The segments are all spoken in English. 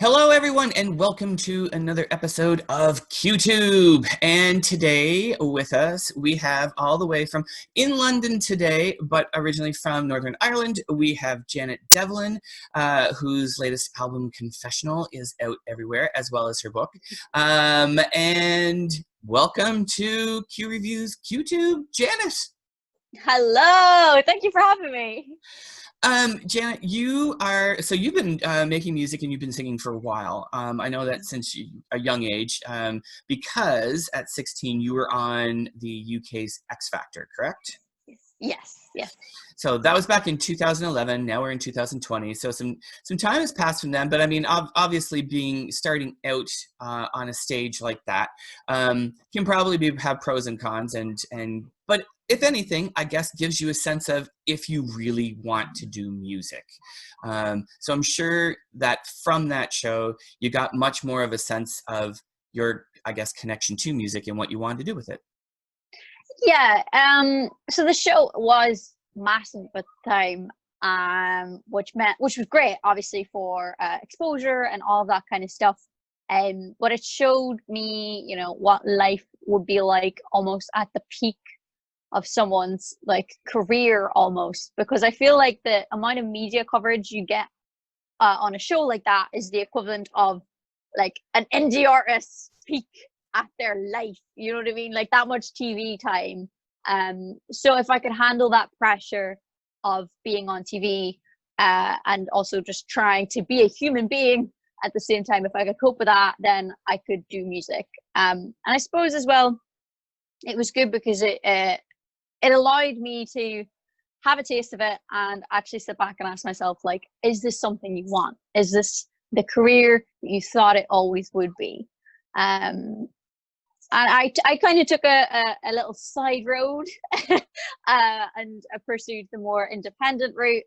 Hello, everyone, and welcome to another episode of QTube. And today with us, we have all the way from in London today, but originally from Northern Ireland, we have Janet Devlin, whose latest album, Confessional, is out everywhere, as well as her book. And welcome to Q Reviews QTube, Janet. Hello, thank you for having me. Janet, you've been making music and you've been singing for a while. I know that since a young age, because at 16 you were on the UK's X Factor, correct? Yes. So that was back in 2011. Now we're in 2020. So some time has passed from then. But I mean, obviously, starting out on a stage like that can probably have pros and cons. But if anything, I guess gives you a sense of if you really want to do music. So I'm sure that from that show, you got much more of a sense of your, I guess, connection to music and what you wanted to do with it. Yeah, so the show was massive at the time, which was great, obviously, for exposure and all of that kind of stuff. But it showed me, what life would be like almost at the peak of someone's like career almost, because I feel like the amount of media coverage you get on a show like that is the equivalent of like an indie artist's peak at their life, you know what I mean, like that much TV time. So if I could handle that pressure of being on TV, and also just trying to be a human being at the same time, if I could cope with that, then I could do music. And I suppose as well it was good because it allowed me to have a taste of it and actually sit back and ask myself, like, is this something you want? Is this the career that you thought it always would be? And I kind of took a little side road and I pursued the more independent route,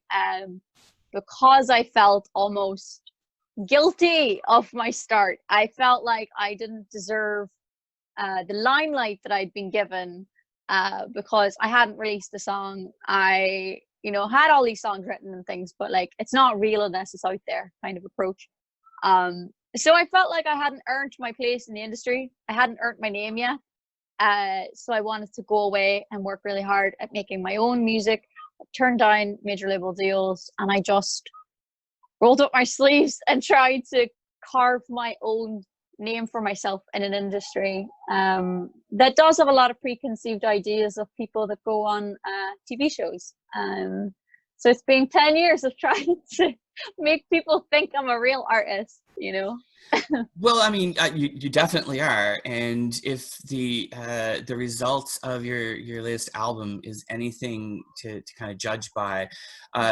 because I felt almost guilty of my start. I felt like I didn't deserve the limelight that I'd been given, because I hadn't released a song. I had all these songs written and things, but like it's not real unless it's out there kind of approach. So I felt like I hadn't earned my place in the industry. I hadn't earned my name yet. So I wanted to go away and work really hard at making my own music. I turned down major label deals and I just rolled up my sleeves and tried to carve my own name for myself in an industry that does have a lot of preconceived ideas of people that go on TV shows. So it's been 10 years of trying to make people think I'm a real artist, Well, I mean, you definitely are, and if the results of your latest album is anything to kind of judge by,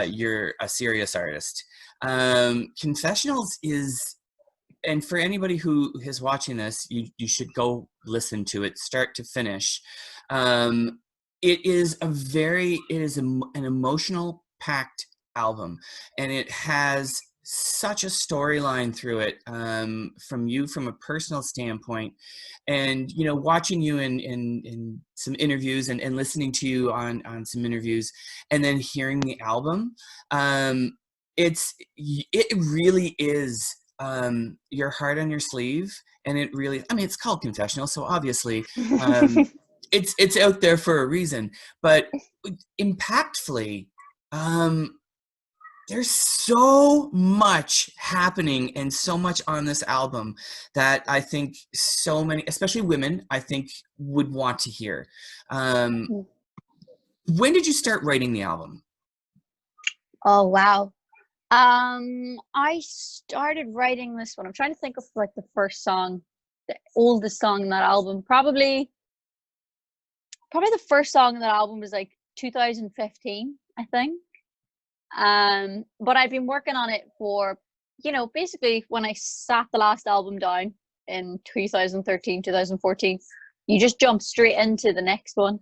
you're a serious artist. Confessionals is, and for anybody who is watching this, you should go listen to it, start to finish. It is an emotional packed album, and it has such a storyline through it, from a personal standpoint. And watching you in some interviews and listening to you on some interviews, and then hearing the album, it really is your heart on your sleeve. And it really, I mean, it's called Confessional, so obviously it's out there for a reason. But impactfully, there's so much happening and so much on this album that I think so many, especially women, I think would want to hear. When did you start writing the album? Oh, wow. I started writing this one. I'm trying to think of like the first song, the oldest song in that album. Probably the first song in that album was like 2015, I think. But I've been working on it for, basically when I sat the last album down in 2013, 2014, you just jump straight into the next one.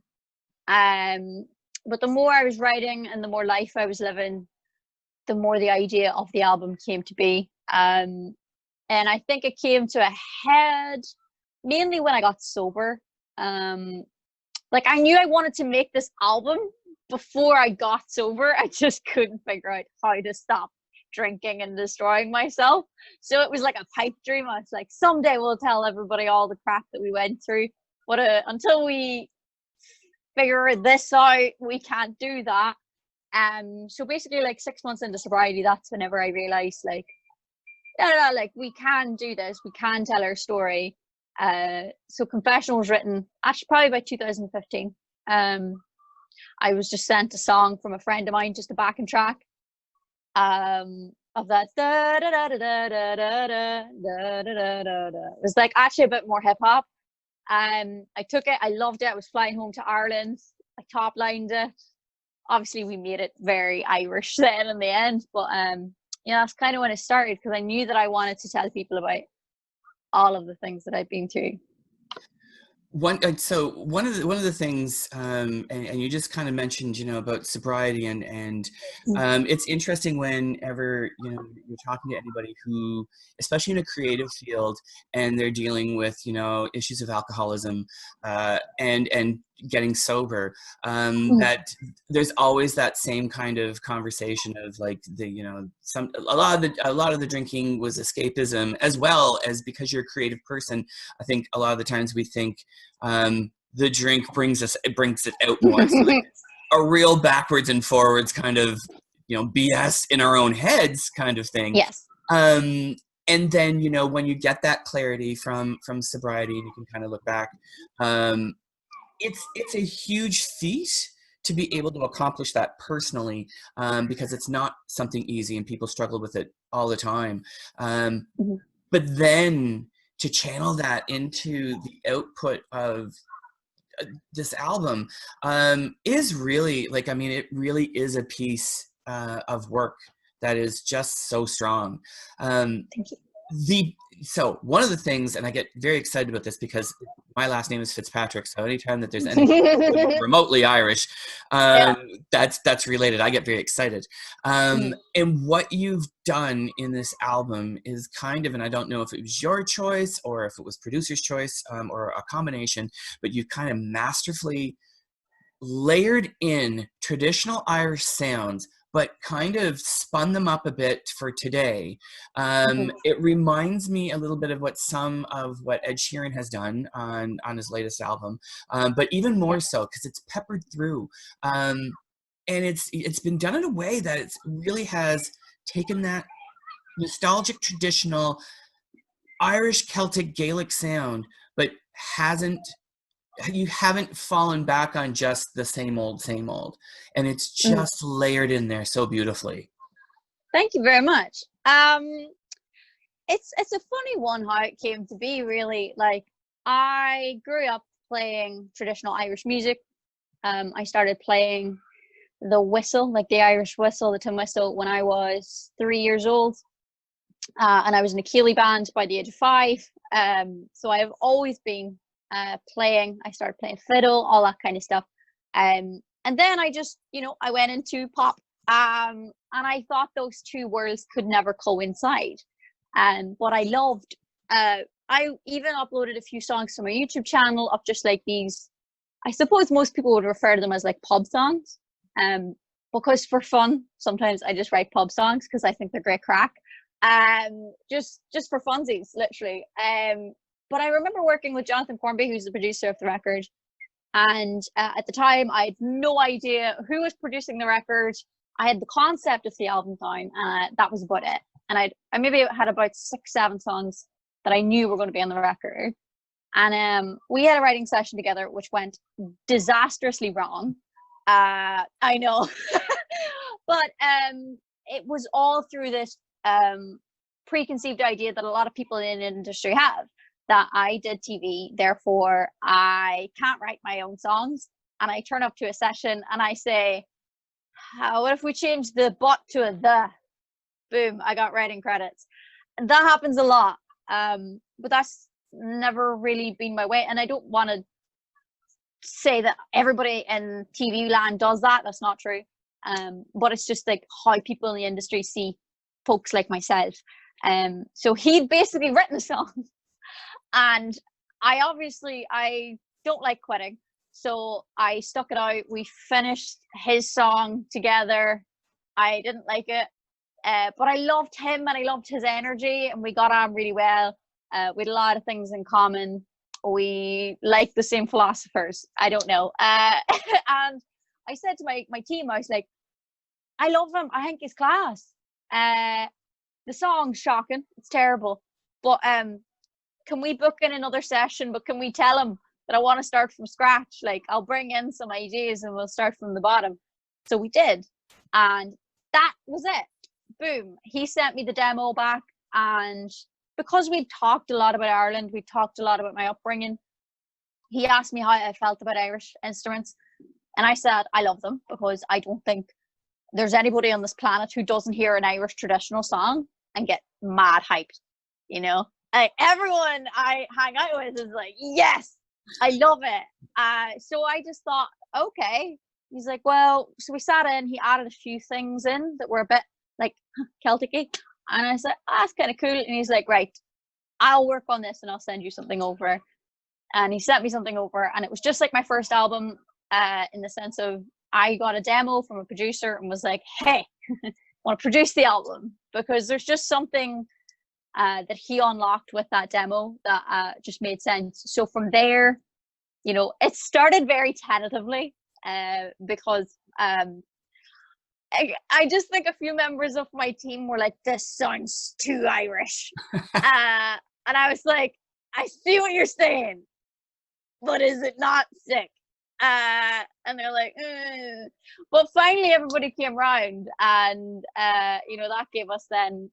But the more I was writing and the more life I was living, the more the idea of the album came to be. And I think it came to a head mainly when I got sober. Like I knew I wanted to make this album before I got sober. I just couldn't figure out how to stop drinking and destroying myself. So it was like a pipe dream. I was like, someday we'll tell everybody all the crap that we went through. But until we figure this out, we can't do that. So basically, like 6 months into sobriety, that's whenever I realized, like, no, like we can do this. We can tell our story. So Confessional was written actually probably by 2015. I was just sent a song from a friend of mine, just a backing track, of that da da da da da da da da da da da. It was like actually a bit more hip hop. I took it, I loved it. I was flying home to Ireland. I top lined it. Obviously, we made it very Irish then in the end, but yeah, that's kind of when it started, because I knew that I wanted to tell people about all of the things that I've been through. So one of the things, and you just kind of mentioned, about sobriety, and it's interesting whenever you're talking to anybody who, especially in a creative field, and they're dealing with issues of alcoholism, and getting sober, that there's always that same kind of conversation of like a lot of the drinking was escapism, as well as because you're a creative person. I think a lot of the times we think the drink brings it out more. So like a real backwards and forwards kind of BS in our own heads kind of thing. Yes. And then when you get that clarity from sobriety, and you can kind of look back, it's a huge feat to be able to accomplish that personally, because it's not something easy, and people struggle with it all the time. But then to channel that into the output of this album is really, like, I mean, it really is a piece of work that is just so strong. Thank you. So one of the things, and I get very excited about this because my last name is Fitzpatrick, so anytime that there's anything remotely Irish, that's related, I get very excited. And what you've done in this album is kind of, and I don't know if it was your choice or if it was producer's choice, or a combination, but you kind of masterfully layered in traditional Irish sounds, but kind of spun them up a bit for today. It reminds me a little bit of some of what Ed Sheeran has done on his latest album, but even more so because it's peppered through. And it's been done in a way that it really has taken that nostalgic, traditional Irish, Celtic, Gaelic sound, but you haven't fallen back on just the same old, and it's just layered in there so beautifully. Thank you very much. It's a funny one how it came to be, really. Like, I grew up playing traditional Irish music. I started playing the whistle, like the Irish whistle, the tin whistle, when I was 3 years old. And I was in a Keeley band by the age of 5. So I have always been playing. I started playing fiddle, all that kind of stuff. And then I just, I went into pop. And I thought those two worlds could never coincide. And what I loved, I even uploaded a few songs to my YouTube channel of just like these, I suppose most people would refer to them as like pub songs. Because for fun, sometimes I just write pub songs because I think they're great crack. Just for funsies, literally. But I remember working with Jonathan Cornby, who's the producer of the record. And at the time, I had no idea who was producing the record. I had the concept of the album down, and that was about it. And I maybe had about 6-7 songs that I knew were going to be on the record. And we had a writing session together, which went disastrously wrong. I know. But it was all through this preconceived idea that a lot of people in the industry have, that I did TV, therefore I can't write my own songs. And I turn up to a session and I say, what if we change the but to a the? Boom, I got writing credits. And that happens a lot. But that's never really been my way. And I don't want to say that everybody in TV land does that. That's not true. But it's just like how people in the industry see folks like myself. So he'd basically written a song. And I don't like quitting. So I stuck it out. We finished his song together. I didn't like it. But I loved him and I loved his energy, and we got on really well. We had a lot of things in common. We liked the same philosophers. I don't know. And I said to my team, I was like, I love him. I think he's class. The song's shocking. It's terrible. But can we book in another session? But can we tell him that I want to start from scratch? Like, I'll bring in some ideas and we'll start from the bottom. So we did. And that was it. Boom. He sent me the demo back. And because we talked a lot about Ireland, we talked a lot about my upbringing, he asked me how I felt about Irish instruments. And I said, I love them, because I don't think there's anybody on this planet who doesn't hear an Irish traditional song and get mad hyped, you know? Like, everyone I hang out with is like, yes, I love it. So I just thought, okay. He's like, well, so we sat in, he added a few things in that were a bit like Celtic-y. And I said, oh, that's kind of cool. And he's like, right, I'll work on this and I'll send you something over. And he sent me something over, and it was just like my first album, in the sense of I got a demo from a producer and was like, hey, I want to produce the album, because there's just something that he unlocked with that demo that just made sense. So from there, you know, it started very tentatively, because I just think a few members of my team were like, this sounds too Irish. And I was like, I see what you're saying, but is it not sick? And they're like, but finally everybody came round, and you know, that gave us then,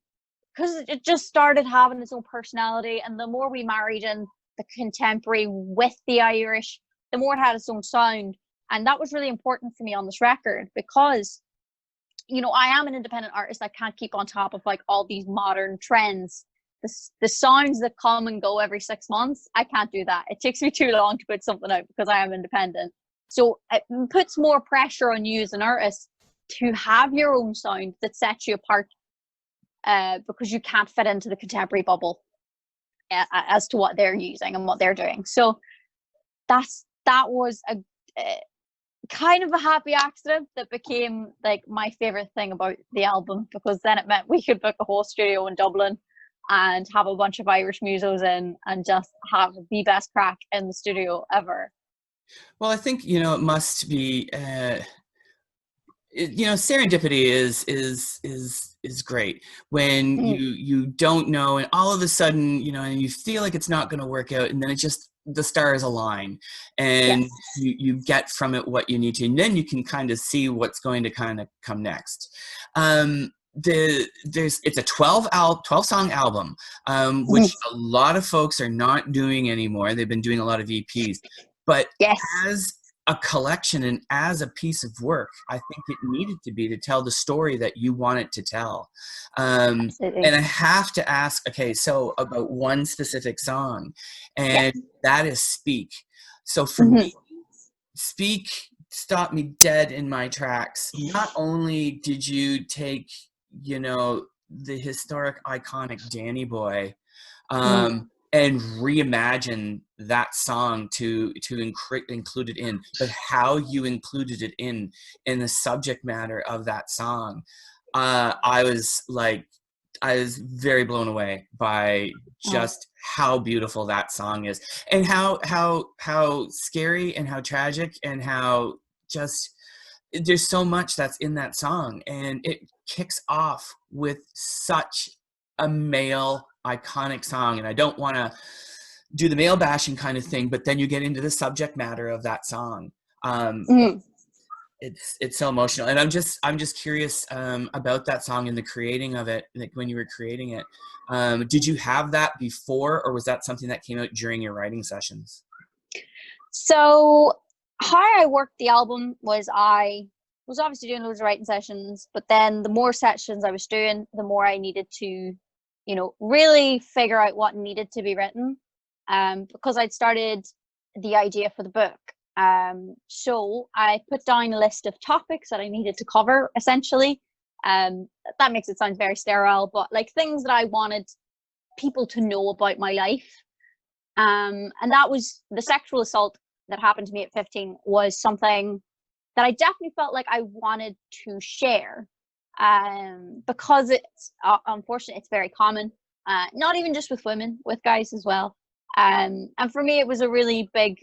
because it just started having its own personality, and the more we married in the contemporary with the Irish, the more it had its own sound. And that was really important for me on this record, because, you know, I am an independent artist. I can't keep on top of like all these modern trends. The sounds that come and go every 6 months, I can't do that. It takes me too long to put something out, because I am independent. So it puts more pressure on you as an artist to have your own sound that sets you apart, because you can't fit into the contemporary bubble as to what they're using and what they're doing. So that was a kind of a happy accident that became like my favorite thing about the album, because then it meant we could book a whole studio in Dublin and have a bunch of Irish musos in and just have the best crack in the studio ever. Well, I think, you know, it must be, you know, serendipity is great when you don't know, and all of a sudden, you know, and you feel like it's not going to work out, and then it just, the stars align, and Yes. you get from it what you need to, and then you can kind of see what's going to kind of come next. It's a 12 song album, which a lot of folks are not doing anymore. They've been doing a lot of EPs, but Yes. as a collection and as a piece of work, I think it needed to be, to tell the story that you want it to tell. And I have to ask, okay, so about one specific song, and that is Speak. So for me, Speak stopped me dead in my tracks. Not only did you take, you know, the historic, iconic Danny Boy, and reimagine that song to include it in, but how you included it in the subject matter of that song, I was very blown away by just how beautiful that song is, and how scary and how tragic, and how just there's so much that's in that song, and it kicks off with such a male iconic song. And I don't want to do the male bashing kind of thing, but then you get into the subject matter of that song. It's so emotional, and I'm just curious about that song and the creating of it. Like, when you were creating it, did you have that before, or was that something that came out during your writing sessions? So how I worked the album was, I was obviously doing loads of writing sessions, but then the more sessions I was doing, the more I needed to, you know, really figure out what needed to be written, because I'd started the idea for the book. So I put down a list of topics that I needed to cover, essentially. That makes it sound very sterile, but like things that I wanted people to know about my life. And that was the sexual assault that happened to me at 15 was something that I definitely felt like I wanted to share. because it's unfortunately it's very common, not even just with women, with guys as well. And for me, it was a really big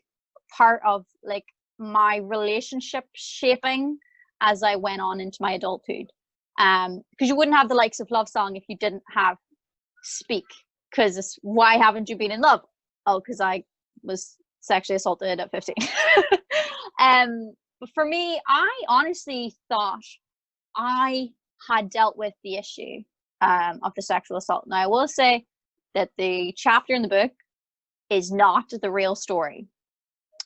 part of like my relationship shaping as I went on into my adulthood. Because you wouldn't have the likes of Love Song if you didn't have Speak. Because it's why haven't you been in love? Oh, because I was sexually assaulted at 15. But for me, I honestly thought I had dealt with the issue of the sexual assault. Now, I will say that the chapter in the book is not the real story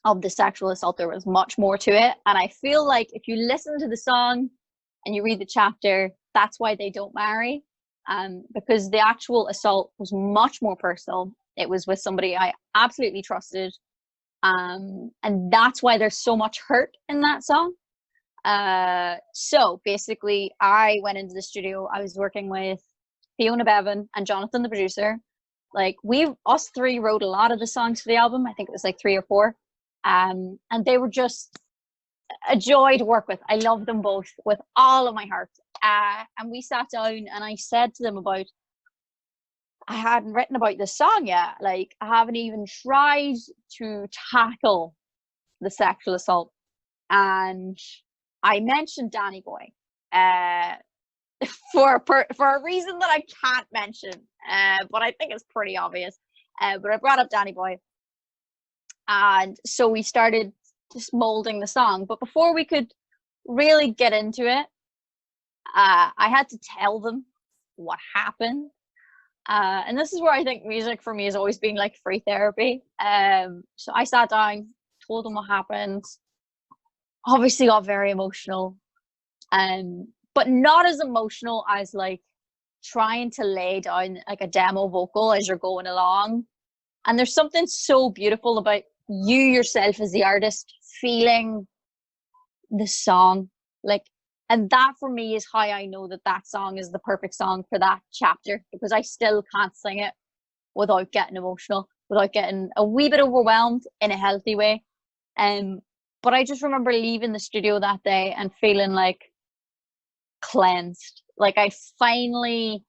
of the sexual assault. There was much more to it. And I feel like if you listen to the song and you read the chapter, that's why they don't marry. Because the actual assault was much more personal. It was with somebody I absolutely trusted. And that's why there's so much hurt in that song. So basically, I went into the studio. I was working with Fiona Bevan and Jonathan, the producer. Like us three wrote a lot of the songs for the album. I think it was like 3 or 4. And they were just a joy to work with. I love them both with all of my heart. And we sat down and I said to them I hadn't written about this song yet. Like, I haven't even tried to tackle the sexual assault. And I mentioned Danny Boy for a reason that I can't mention, but I think it's pretty obvious. But I brought up Danny Boy. And so we started just molding the song. But before we could really get into it, I had to tell them what happened. And this is where I think music for me has always been like free therapy. So I sat down, told them what happened, obviously got very emotional, but not as emotional as like trying to lay down like a demo vocal as you're going along. And there's something so beautiful about you yourself as the artist feeling the song, like, and that for me is how I know that song is the perfect song for that chapter, because I still can't sing it without getting emotional, without getting a wee bit overwhelmed in a healthy way. But I just remember leaving the studio that day and feeling like cleansed. Like I finally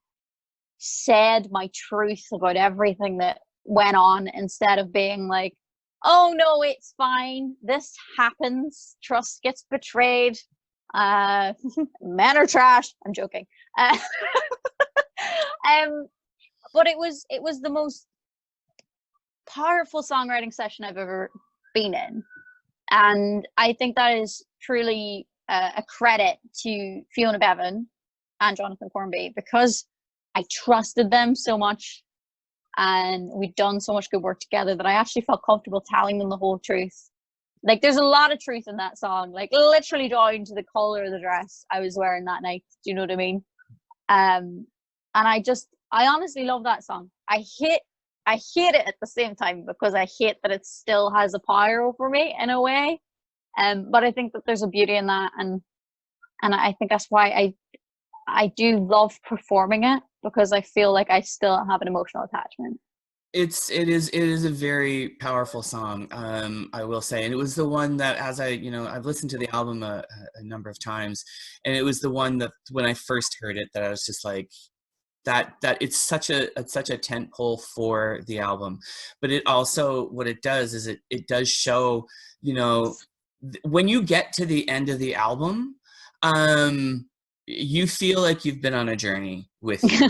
said my truth about everything that went on, instead of being like, oh no, it's fine, this happens, trust gets betrayed, men are trash. I'm joking. But it was the most powerful songwriting session I've ever been in, and I think that is truly a credit to Fiona Bevan and Jonathan Cornby, because I trusted them so much and we'd done so much good work together that I actually felt comfortable telling them the whole truth. Like, there's a lot of truth in that song, like literally down to the color of the dress I was wearing that night. Do you know what I mean? And I honestly love that song. I hate it at the same time, because I hate that it still has a power over me in a way. But I think that there's a beauty in that, and I think that's why I do love performing it, because I feel like I still have an emotional attachment. It is a very powerful song, I will say, and it was the one that, as I've listened to the album a number of times, and it was the one that when I first heard it, that I was just like, that it's such a tent pole for the album. But it also, what it does is it does show, when you get to the end of the album, you feel like you've been on a journey with you.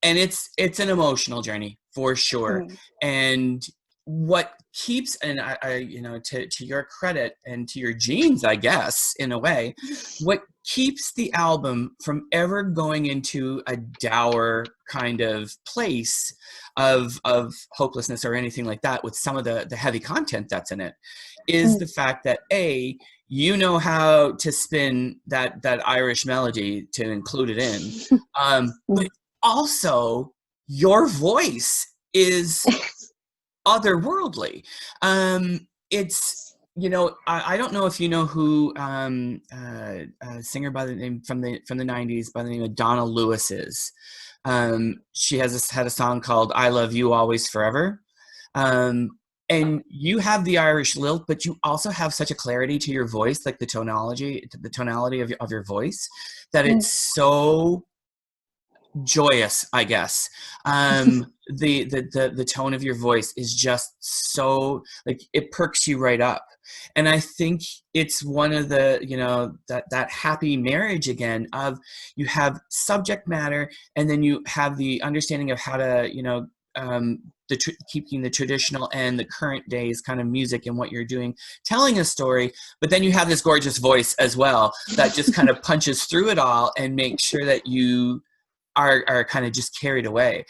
And it's an emotional journey for sure. And what keeps, and I to your credit and to your genes, I guess, in a way, what keeps the album from ever going into a dour kind of place of hopelessness or anything like that, with some of the heavy content that's in it, is the fact that you know how to spin that Irish melody to include it in, but also your voice is otherworldly. It's, I don't know if you know who a singer by the name from the 90s by the name of Donna Lewis is. She had a song called "I Love You Always Forever," and and you have the Irish lilt, but you also have such a clarity to your voice, like the tonality of your voice, that it's so joyous, I guess. The tone of your voice is just so, like, it perks you right up. And I think it's one of the, you know, that happy marriage again of, you have subject matter, and then you have the understanding of how to, you know, keeping the traditional and the current days kind of music and what you're doing, telling a story, but then you have this gorgeous voice as well that just kind of punches through it all and makes sure that you are kind of just carried away.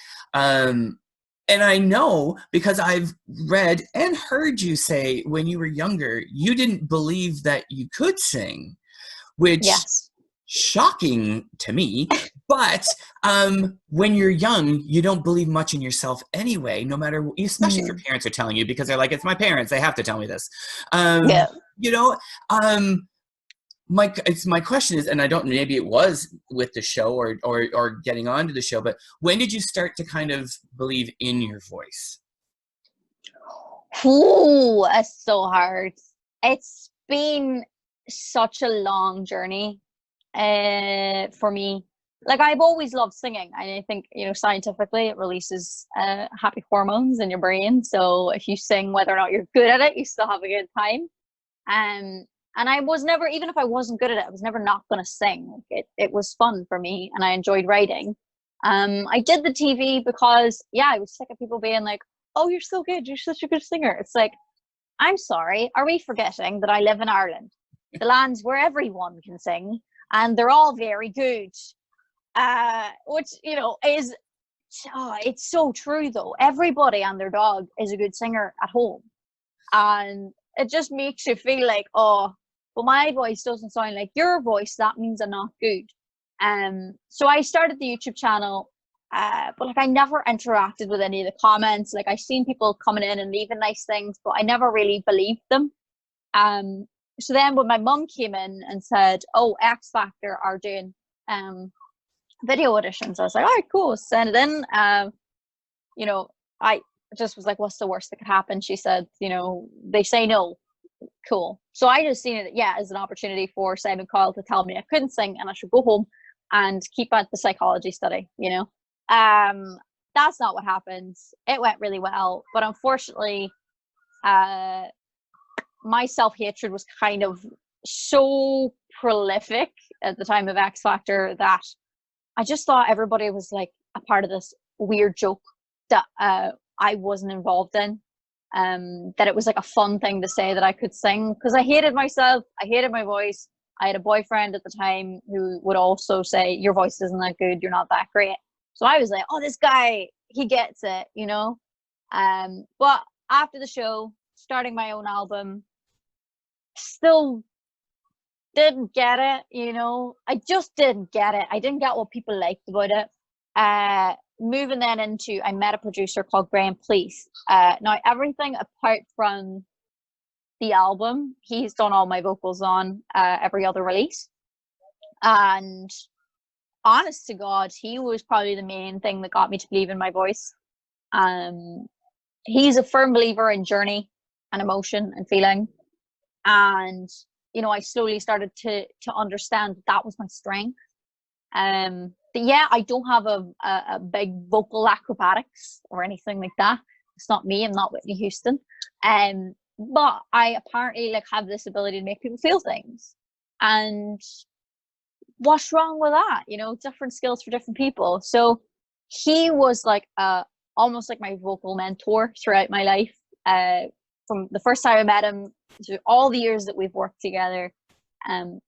And I know, because I've read and heard you say when you were younger, you didn't believe that you could sing, which Yes. shocking to me. But when you're young, you don't believe much in yourself anyway, no matter, especially if your parents are telling you, because they're like, it's my parents, they have to tell me this. Yeah. You know, my question is, and I don't, maybe it was with the show or getting onto the show, but when did you start to kind of believe in your voice? Ooh, that's so hard. It's been such a long journey for me. Like, I've always loved singing, and I think, you know, scientifically it releases happy hormones in your brain. So if you sing, whether or not you're good at it, you still have a good time. And I was never, even if I wasn't good at it, I was never not going to sing. Like, it was fun for me, and I enjoyed writing. I did the TV because, yeah, I was sick of people being like, oh, you're so good, you're such a good singer. It's like, I'm sorry, are we forgetting that I live in Ireland, the land where everyone can sing, and they're all very good? Which, you know, is, it's so true though. Everybody and their dog is a good singer at home. And it just makes you feel like, oh, but my voice doesn't sound like your voice, that means I'm not good. So I started the YouTube channel, but like, I never interacted with any of the comments. Like, I seen people coming in and leaving nice things, but I never really believed them. So then when my mum came in and said, oh, X Factor are doing video auditions, I was like, all right, cool, send it in. You know, I just was like, what's the worst that could happen? She said, you know, they say no. Cool. So I just seen it, yeah, as an opportunity for Simon Cowell to tell me I couldn't sing and I should go home and keep at the psychology study, you know. That's not what happened. It went really well, but unfortunately, my self-hatred was kind of so prolific at the time of X Factor that I just thought everybody was like a part of this weird joke that I wasn't involved in. That it was like a fun thing to say that I could sing, because I hated myself, I hated my voice. I had a boyfriend at the time who would also say, your voice isn't that good, you're not that great. So I was like, oh, this guy, he gets it, you know. But after the show, starting my own album, still didn't get it, you know. I just didn't get it. I didn't get what people liked about it. Moving then into, I met a producer called Graham Please. Now, everything apart from the album, he's done all my vocals on every other release. And honest to God, he was probably the main thing that got me to believe in my voice. He's a firm believer in journey and emotion and feeling. And, you know, I slowly started to understand that was my strength. But yeah, I don't have a big vocal acrobatics or anything like that. It's not me. I'm not Whitney Houston. But I apparently like have this ability to make people feel things. And what's wrong with that? You know, different skills for different people. So he was like almost like my vocal mentor throughout my life. From the first time I met him to all the years that we've worked together,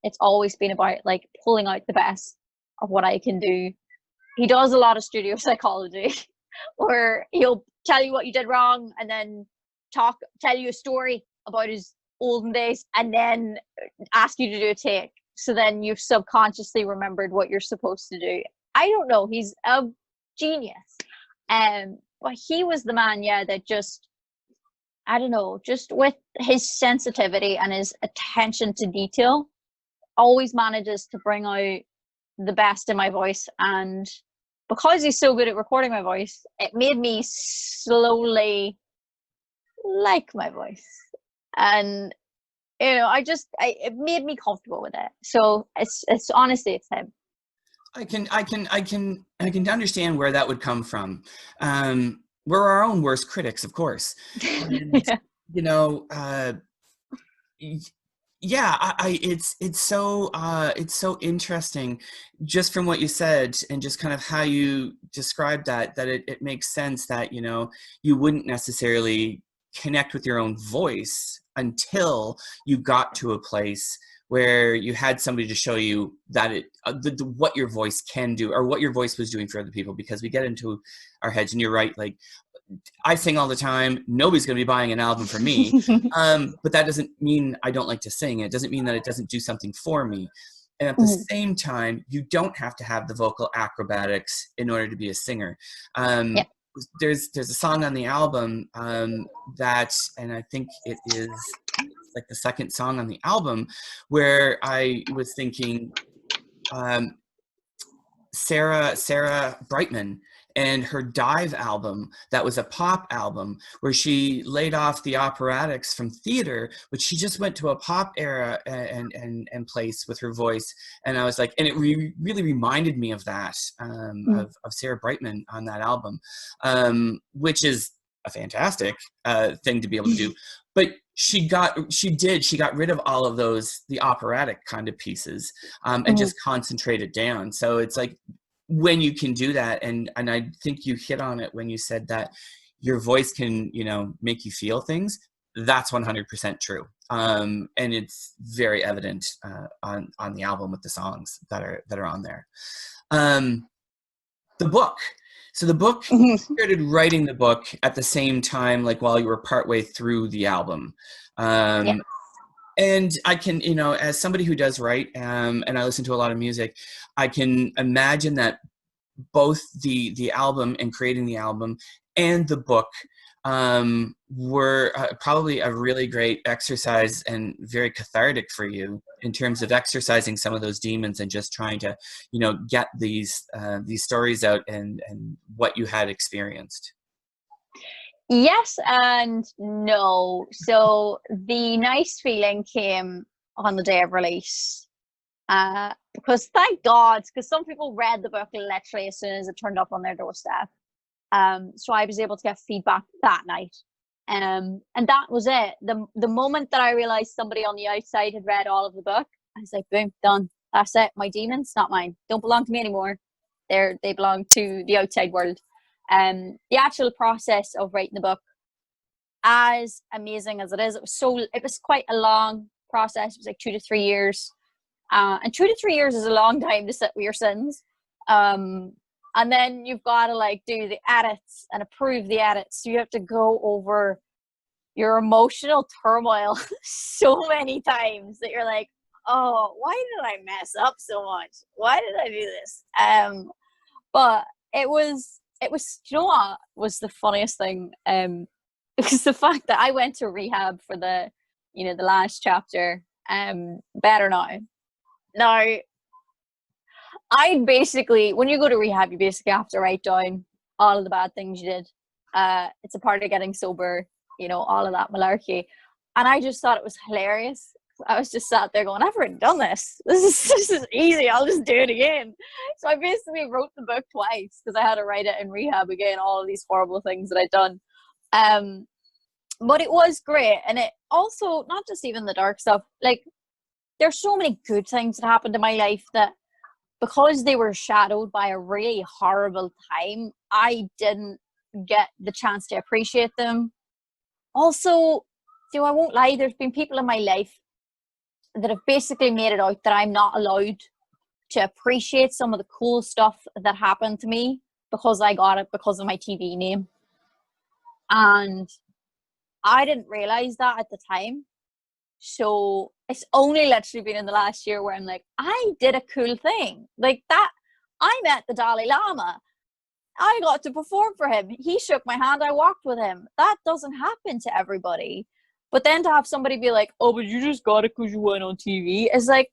it's always been about like pulling out the best of what I can do. He does a lot of studio psychology where he'll tell you what you did wrong and then tell you a story about his olden days and then ask you to do a take. So then you've subconsciously remembered what you're supposed to do. I don't know. He's a genius. But he was the man, yeah, that just, I don't know, just with his sensitivity and his attention to detail, always manages to bring out the best in my voice. And because he's so good at recording my voice, it made me slowly like my voice. And it made me comfortable with it. So it's honestly, it's him. I can understand where that would come from. We're our own worst critics, of course. And, Yeah. you know, yeah, it's so interesting just from what you said and just kind of how you described that it makes sense that, you know, you wouldn't necessarily connect with your own voice until you got to a place where you had somebody to show you that what your voice can do or what your voice was doing for other people, because we get into our heads. And you're right, like, I sing all the time. Nobody's going to be buying an album from me. But that doesn't mean I don't like to sing. It doesn't mean that it doesn't do something for me. And at the same time, you don't have to have the vocal acrobatics in order to be a singer. Yeah. There's a song on the album that, and I think it is like the second song on the album, where I was thinking Sarah Brightman and her Dive album, that was a pop album where she laid off the operatics from theater, but she just went to a pop era and place with her voice. And I was like, and it really reminded me of that, of Sarah Brightman on that album, which is a fantastic thing to be able to do. But she got rid of all of those, the operatic kind of pieces, and just concentrated down. So it's like, when you can do that, and I think you hit on it when you said that your voice can, you know, make you feel things. That's 100% true. And it's very evident on the album with the songs that are on there. The book. So the book, you started writing the book at the same time, like while you were partway through the album. Yeah. And I can, you know, as somebody who does write, and I listen to a lot of music, I can imagine that both the album and creating the album and the book were probably a really great exercise and very cathartic for you in terms of exercising some of those demons and just trying to, you know, get these stories out and what you had experienced. Yes and no. So the nice feeling came on the day of release. Because thank God, because some people read the book literally as soon as it turned up on their doorstep. So I was able to get feedback that night. And that was it. The moment that I realized somebody on the outside had read all of the book, I was like, boom, done. That's it. My demons, not mine. Don't belong to me anymore. They belong to the outside world. The actual process of writing the book, as amazing as it is, it was quite a long process. It was like 2 to 3 years. And 2 to 3 years is a long time to sit with your sins. And then you've got to like do the edits and approve the edits. So you have to go over your emotional turmoil so many times that you're like, oh, why did I mess up so much? Why did I do this? But it was, you know what was the funniest thing? Because the fact that I went to rehab for the last chapter, better now. Now, when you go to rehab, you basically have to write down all of the bad things you did. It's a part of getting sober, you know, all of that malarkey. And I just thought it was hilarious. I was just sat there going, I've already done this. This is easy. I'll just do it again. So I basically wrote the book twice because I had to write it in rehab again, all of these horrible things that I'd done. But it was great. And it also, not just even the dark stuff, like there's so many good things that happened in my life that because they were shadowed by a really horrible time, I didn't get the chance to appreciate them. Also, so I won't lie, there's been people in my life that have basically made it out that I'm not allowed to appreciate some of the cool stuff that happened to me because I got it because of my TV name. And I didn't realize that at the time. So it's only literally been in the last year where I'm like, I did a cool thing. Like that, I met the Dalai Lama. I got to perform for him. He shook my hand. I walked with him. That doesn't happen to everybody. But then to have somebody be like, oh, but you just got it because you went on TV. It's like,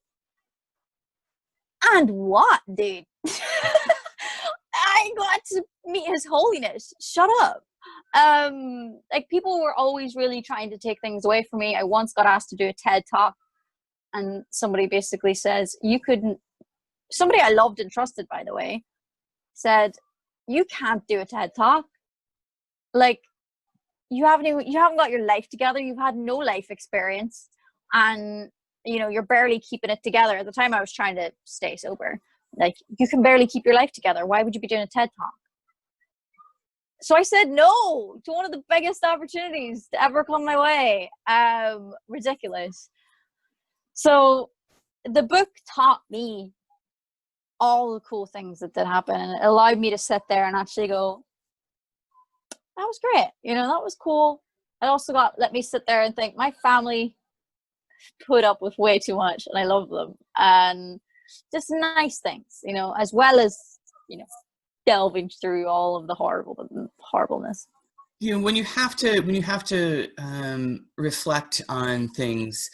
and what, dude? I got to meet His Holiness. Shut up. Like, people were always really trying to take things away from me. I once got asked to do a TED talk, and somebody basically says, you couldn't, somebody I loved and trusted, by the way, said, you can't do a TED talk. Like, you haven't got your life together. You've had no life experience, and you're barely keeping it together. At the time, I was trying to stay sober. Like, you can barely keep your life together. Why would you be doing a TED talk? So I said no to one of the biggest opportunities to ever come my way. Ridiculous. So the book taught me all the cool things that did happen, and it allowed me to sit there and actually go, that was great. That was cool. It also let me sit there and think, my family put up with way too much, and I love them. And just nice things, as well as, delving through all of the horribleness. When you have to reflect on things,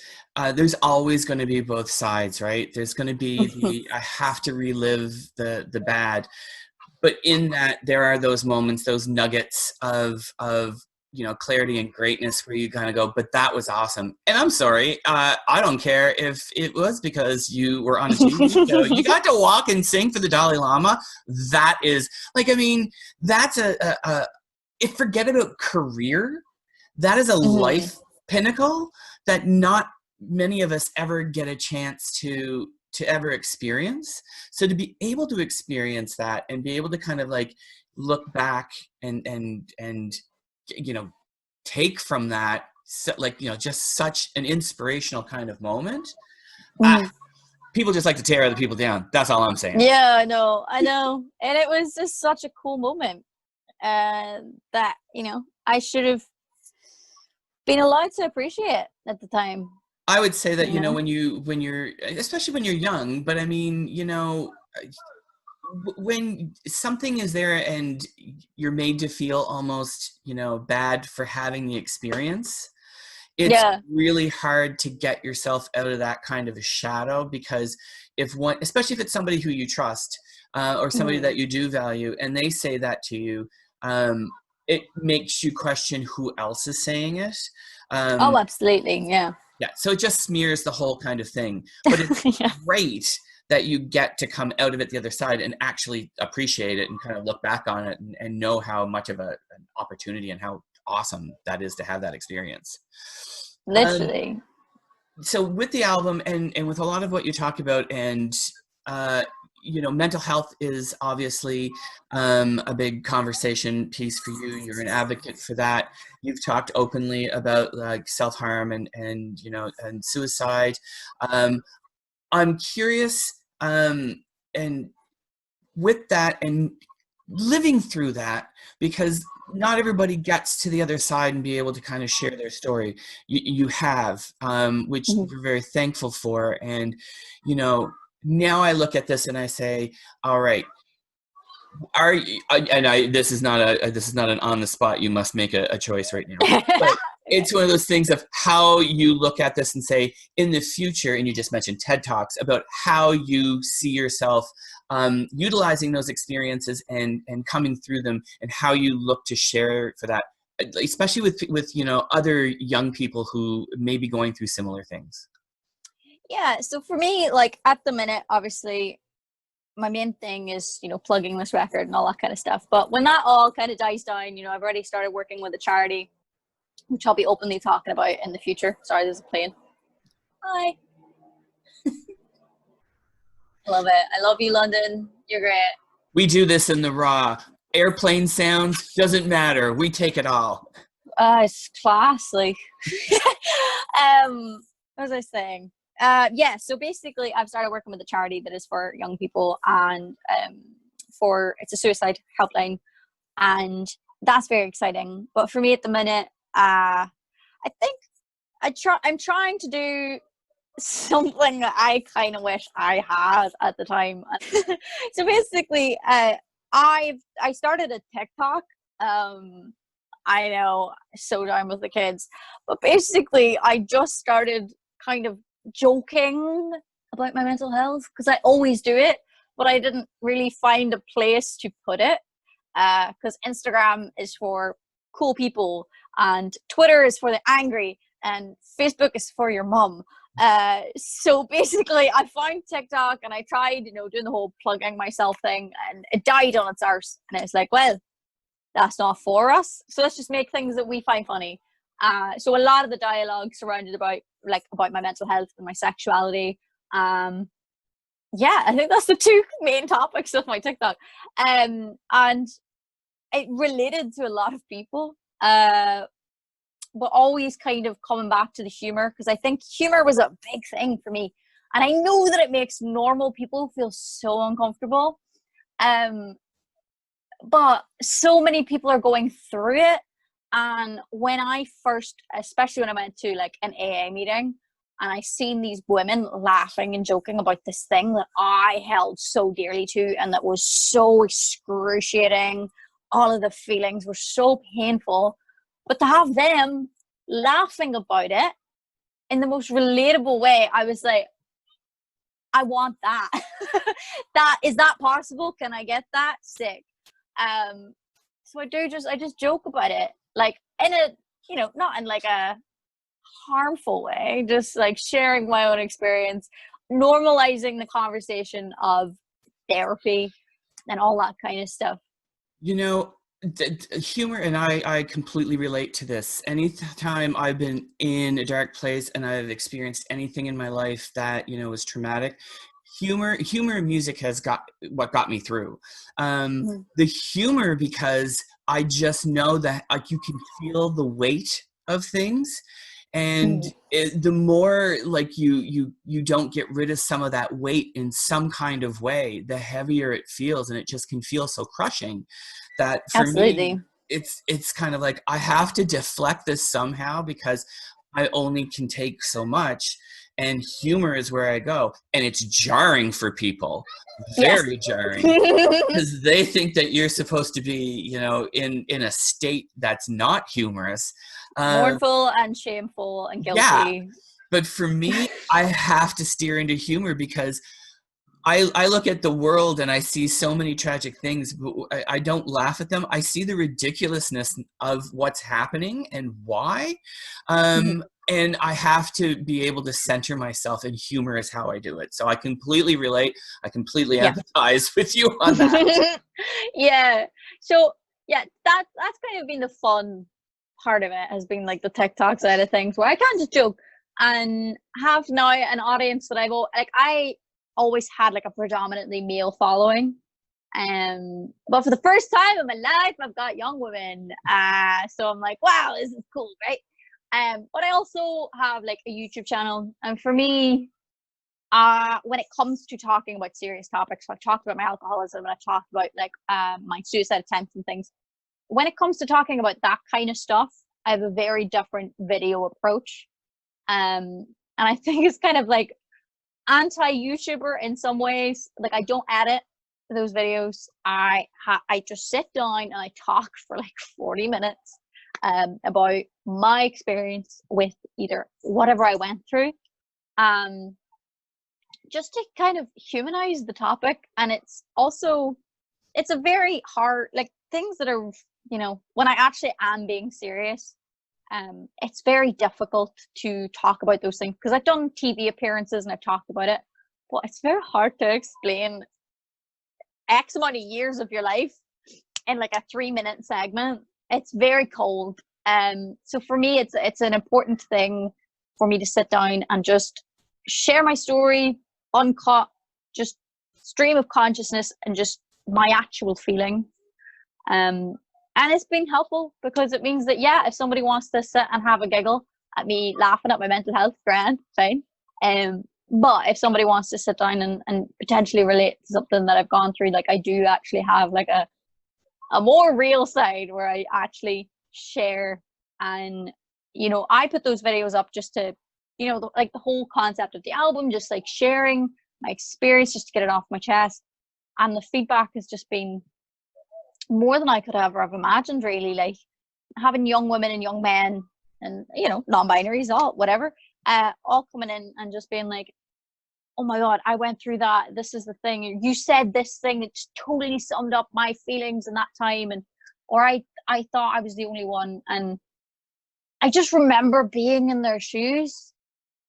there's always going to be both sides, right? There's going to be I have to relive the bad, but in that there are those moments, those nuggets of clarity and greatness where you kind of go, but that was awesome. And I'm sorry, I don't care if it was because you were on a TV show. You got to walk and sing for the Dalai Lama. That is that's if forget about career, that is a life pinnacle that not many of us ever get a chance to ever experience. So to be able to experience that and be able to kind of like look back and take from that, just such an inspirational kind of moment. People just like to tear other people down. That's all I'm saying. Yeah, I know. And it was just such a cool moment that, I should have been allowed to appreciate at the time. I would say that, when you're, especially when you're young, but I mean, when something is there and you're made to feel almost, bad for having the experience, it's really hard to get yourself out of that kind of a shadow, because especially if it's somebody who you trust, or somebody that you do value, and they say that to you, it makes you question who else is saying it. Oh, absolutely. Yeah. Yeah. So it just smears the whole kind of thing, but it's great that you get to come out of it the other side and actually appreciate it and kind of look back on it and know how much of an opportunity and how awesome that is to have that experience. Literally. So with the album and with a lot of what you talk about, and mental health is obviously a big conversation piece for you. You're an advocate for that. You've talked openly about like self-harm and suicide. I'm curious, and with that and living through that, because not everybody gets to the other side and be able to kind of share their story. You have, which we're very thankful for. And, now I look at this and I say, all right, this is not an on the spot, you must make a choice right now. But it's one of those things of how you look at this and say in the future, and you just mentioned TED Talks, about how you see yourself utilizing those experiences and coming through them, and how you look to share for that, especially with other young people who may be going through similar things. Yeah, so for me, like at the minute, obviously my main thing is, plugging this record and all that kind of stuff. But when that all kind of dies down, I've already started working with a charity, which I'll be openly talking about in the future. Sorry, there's a plane. Hi. I love it. I love you, London. You're great. We do this in the raw. Airplane sounds, doesn't matter. We take it all. It's class. Like, what was I saying? So basically I've started working with a charity that is for young people, and it's a suicide helpline, and that's very exciting. But for me at the minute, I think I'm trying to do something that I kind of wish I had at the time. So basically, I started a TikTok. I know, so down with the kids, but basically I just started kind of joking about my mental health, because I always do it, but I didn't really find a place to put it. because Instagram is for cool people, and Twitter is for the angry, and Facebook is for your mum. So basically, I found TikTok and I tried, doing the whole plugging myself thing, and it died on its arse. And it's like, well, that's not for us. So let's just make things that we find funny. So a lot of the dialogue surrounded about my mental health and my sexuality. Yeah, I think that's the two main topics of my TikTok. And it related to a lot of people. But always kind of coming back to the humor, because I think humor was a big thing for me. And I know that it makes normal people feel so uncomfortable. But so many people are going through it. And when I first, especially when I went to like an AA meeting, and I seen these women laughing and joking about this thing that I held so dearly to, and that was so excruciating. All of the feelings were so painful. But to have them laughing about it in the most relatable way, I was like, I want that. Is that possible? Can I get that? Sick. So I just joke about it, like in a, not in like a harmful way, just like sharing my own experience, normalizing the conversation of therapy and all that kind of stuff. Humor, and I completely relate to this. Anytime I've been in a dark place and I've experienced anything in my life that was traumatic, humor and music has got me through. The humor, because I just know that like you can feel the weight of things, and the more like you don't get rid of some of that weight in some kind of way, the heavier it feels, and it just can feel so crushing. That for Absolutely. me, it's kind of like I have to deflect this somehow, because I only can take so much, and humor is where I go. And it's jarring for people, very jarring, because they think that you're supposed to be, in a state that's not humorous. Mournful and shameful and guilty. Yeah, but for me, I have to steer into humor, because I look at the world and I see so many tragic things, but I don't laugh at them. I see the ridiculousness of what's happening and why. And I have to be able to center myself, and humor is how I do it. So I completely relate. I completely empathize with you on that. Yeah. So yeah, that's kind of been the fun part of it, has been like the TikTok side of things, where I can just joke and have now an audience that I always had like a predominantly male following, but for the first time in my life I've got young women, so I'm like, wow, this is cool, right? But I also have like a YouTube channel, and for me, when it comes to talking about serious topics, I've talked about my alcoholism, and I've talked about like my suicide attempts and things. When it comes to talking about that kind of stuff, I have a very different video approach, and I think it's kind of like anti-YouTuber in some ways. Like, I don't edit those videos. I just sit down and I talk for like 40 minutes about my experience with either whatever I went through, just to kind of humanize the topic. And it's a very hard, like, things that are, when I actually am being serious, it's very difficult to talk about those things, because I've done TV appearances and I've talked about it, but it's very hard to explain X amount of years of your life in like a 3-minute segment. It's very cold. So for me, it's an important thing for me to sit down and just share my story, uncut, just stream of consciousness, and just my actual feeling. And it's been helpful, because it means that, yeah, if somebody wants to sit and have a giggle at me laughing at my mental health, grand, fine. But if somebody wants to sit down and potentially relate to something that I've gone through, like, I do actually have like a more real side where I actually share. And, I put those videos up just to, like the whole concept of the album, just like sharing my experience, just to get it off my chest. And the feedback has just been more than I could ever have imagined, really. Like, having young women and young men and, non-binaries, all whatever, all coming in and just being like, oh my God, I went through that. This is the thing. You said this thing that just totally summed up my feelings in that time. And, or I thought I was the only one. And I just remember being in their shoes,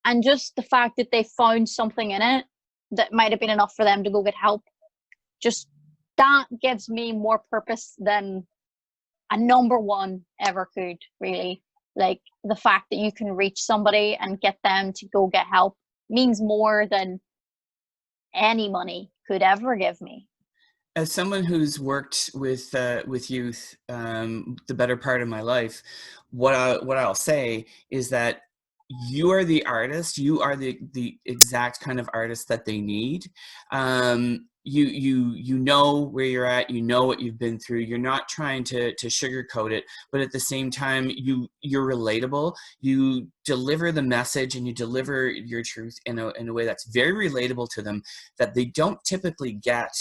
and just the fact that they found something in it that might have been enough for them to go get help. Just that gives me more purpose than a number one ever could, really. Like, the fact that you can reach somebody and get them to go get help means more than any money could ever give me. As someone who's worked with youth the better part of my life, what I'll say is that you are the artist. You are the exact kind of artist that they need. You know where you're at. You know what you've been through. You're not trying to sugarcoat it, but at the same time, you're relatable. You deliver the message and you deliver your truth in a way that's very relatable to them, that they don't typically get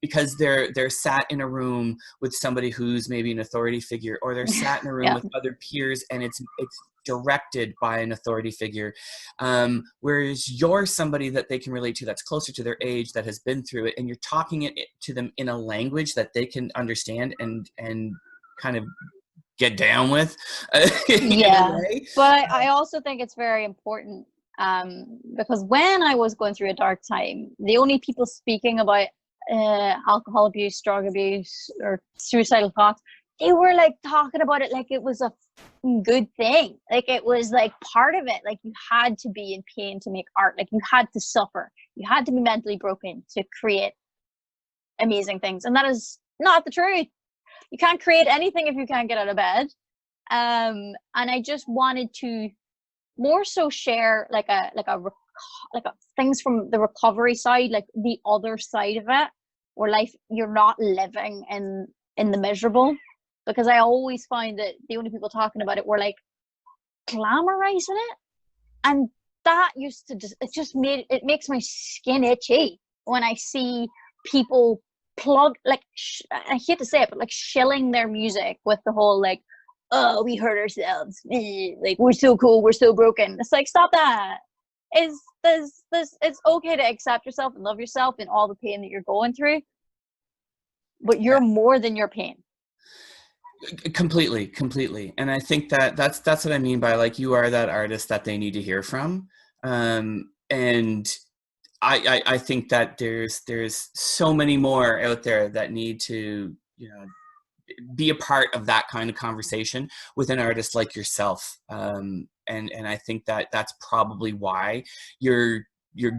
because they're sat in a room with somebody who's maybe an authority figure, or they're sat in a room with other peers and it's directed by an authority figure, whereas you're somebody that they can relate to, that's closer to their age, that has been through it, and you're talking it to them in a language that they can understand and kind of get down with. Yeah, but I also think it's very important, because when I was going through a dark time, the only people speaking about alcohol abuse, drug abuse, or suicidal thoughts, they were like talking about it like it was a good thing. Like it was like part of it. Like you had to be in pain to make art. Like you had to suffer. You had to be mentally broken to create amazing things. And that is not the truth. You can't create anything if you can't get out of bed. And I just wanted to more so share like a things from the recovery side, like the other side of it, where life, you're not living in the miserable. Because I always find that the only people talking about it were like glamorizing it, and that used to it makes my skin itchy when I see people plug, like I hate to say it, but like shilling their music with the whole like, oh, we hurt ourselves, like we're so cool, we're so broken. It's like, stop that. It's okay to accept yourself and love yourself in all the pain that you're going through, but you're more than your pain. Completely. And I think that's what I mean by like, you are that artist that they need to hear from. And I think that there's so many more out there that need to, be a part of that kind of conversation with an artist like yourself. And I think that's probably why you're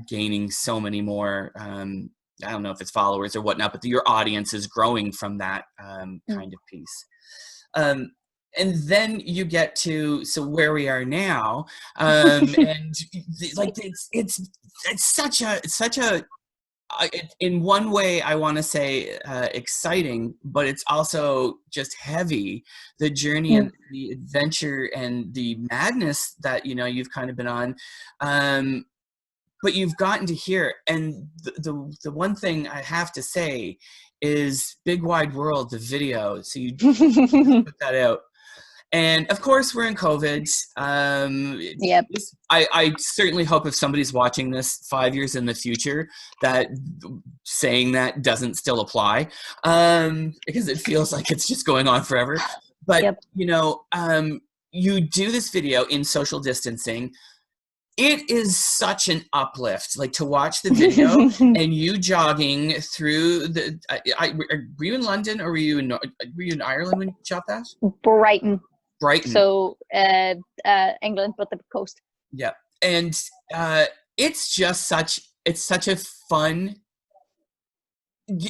gaining so many more, I don't know if it's followers or whatnot, but your audience is growing from that kind of piece. And then you get to where we are now, and like it's such a in one way I want to say exciting, but it's also just heavy, the journey and the adventure and the madness that you've kind of been on. But you've gotten to here, and the one thing I have to say is Big Wide World, the video. So you put that out. And of course, we're in COVID. Yep. I certainly hope if somebody's watching this 5 years in the future, that saying that doesn't still apply, because it feels like it's just going on forever. But, you do this video in social distancing. It is such an uplift, like to watch the video and you jogging through the. Were you in London, or were you in Ireland when you shot that? Brighton. So England, but the coast. Yeah, and it's just such a fun.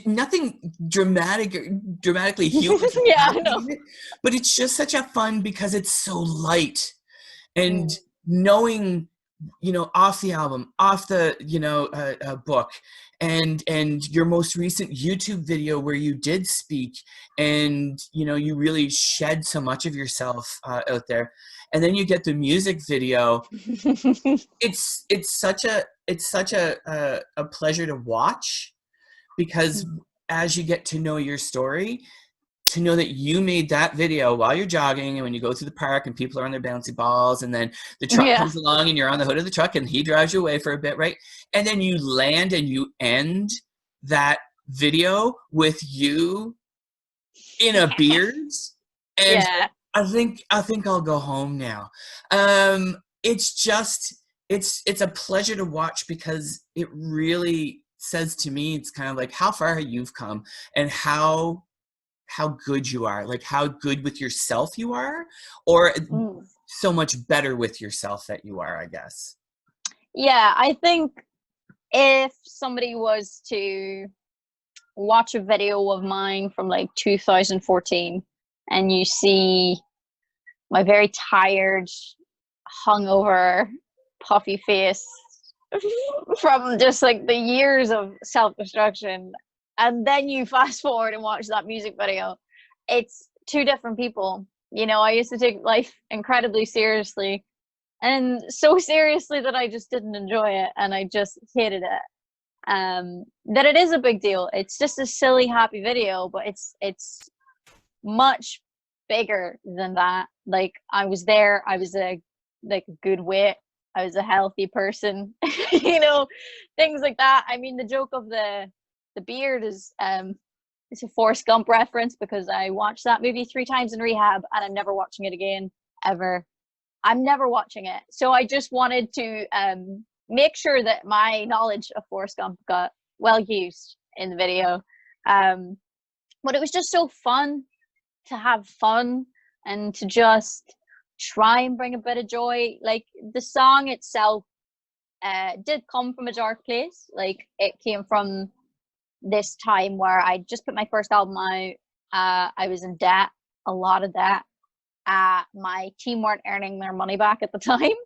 Nothing dramatically human. Yeah, I know. But it's just such a fun because it's so light, and knowing. Off the album, off the book, and your most recent YouTube video where you did speak, and you really shed so much of yourself out there, and then you get the music video. it's such a pleasure to watch, because as you get to know your story, to know that you made that video while you're jogging and when you go through the park and people are on their bouncy balls and then the truck Yeah. comes along and you're on the hood of the truck and he drives you away for a bit, right? And then you land and you end that video with you in a beard. And Yeah. I think I'll go home now. It's just, it's a pleasure to watch because it really says to me, it's kind of like how far you've come and how good you are, like how good with yourself you are, or so much better with yourself that you are, I guess. Yeah, I think if somebody was to watch a video of mine from like 2014 and you see my very tired, hungover, puffy face from just like the years of self-destruction, and then you fast forward and watch that music video, it's two different people. You know, I used to take life incredibly seriously, and so seriously that I just didn't enjoy it and I just hated it. That it is a big deal. It's just a silly, happy video, but it's much bigger than that. Like, I was there, I was a good weight, I was a healthy person, you know, things like that. I mean, the joke of the beard is it's a Forrest Gump reference because I watched that movie 3 times in rehab and I'm never watching it again, ever. I'm never watching it. So I just wanted to make sure that my knowledge of Forrest Gump got well used in the video. But it was just so fun to have fun and to just try and bring a bit of joy. Like, the song itself did come from a dark place. Like, it came from this time where I just put my first album out. I was in debt, a lot of debt. My team weren't earning their money back at the time.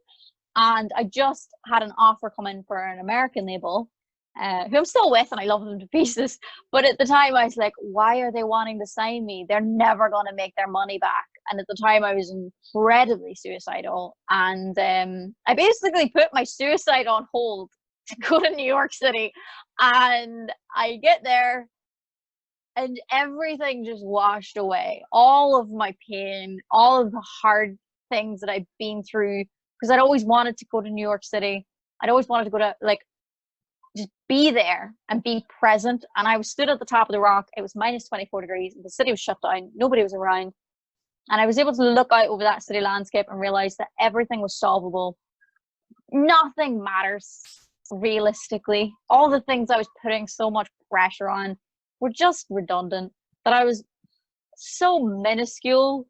And I just had an offer come in for an American label, who I'm still with and I love them to pieces. But at the time I was like, why are they wanting to sign me? They're never going to make their money back. And at the time I was incredibly suicidal. And I basically put my suicide on hold to go to New York City. And I get there and everything just washed away. All of my pain, all of the hard things that I've been through, because I'd always wanted to go to New York City. I'd always wanted to go to, like, just be there and be present. And I was stood at the top of the rock. It was minus 24 degrees. The city was shut down. Nobody was around. And I was able to look out over that city landscape and realize that everything was solvable. Nothing matters realistically. All the things I was putting so much pressure on were just redundant. That I was so minuscule,